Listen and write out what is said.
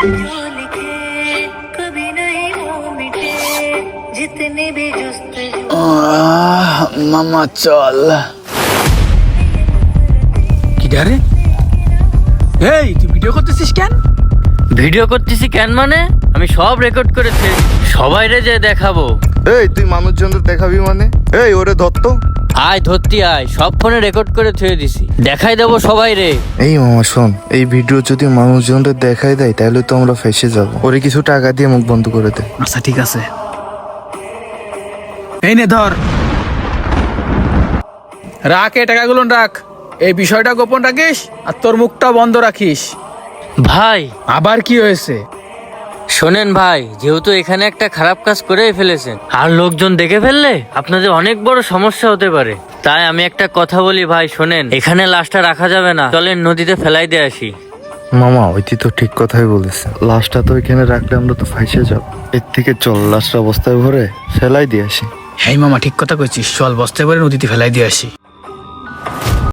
जो लिखे कभी नहीं वो मिटे जितने भी जुस्तजू মামা চল। কি রে? এই তুই ভিডিও করতেছিস কেন? ভিডিও করতেছি কেন মানে আমি সব রেকর্ড করেছি, সবাইরে যে দেখাবো। এই তুই মানুষজনদের দেখাবি মানে? এই ওরে ধরতো। আয় ধরতি আয়, সব ফোনে রেকর্ড করে থুয়ে দিছি, দেখাই দেবো সবাই রে। এই মামা শোন, এই ভিডিও যদি মানুষজনদের দেখাই দেয় তাহলে তো আমরা ফেসে যাব। ওরে কিছু টাকা দিয়ে মুখ বন্ধ করে দে। আচ্ছা ঠিক আছে, এই নে ধর, রাখ এই টাকাগুলো রাখ। এই বিষয়টা গোপন রাখিস আর তোর মুখটা বন্ধ রাখিস। ভাই আবার কি হয়েছে? শোনেন ভাই, যেহেতু এখানে একটা খারাপ কাজ করেই ফেলেছেন আর লোকজন দেখে ফেললে আপনাদের অনেক বড় সমস্যা হতে পারে, তাই আমি একটা কথা বলি ভাই শোনেন, এখানে লাশটা রাখা যাবে না, চলেন নদীতে ফেলাই দিয়ে আসি। মামা ওই তুই তো ঠিক কথাই বলেছে, লাশটা তো এখানে রাখলে আমরা তো ফাইসে যাব। এর থেকে চল লাশটা বস্তায় ভরে ফেলাই দিয়ে আসি। এই মামা ঠিক কথা কইছিস, চল বস্তায় করে নদীতে ফেলাই দিয়ে আসি।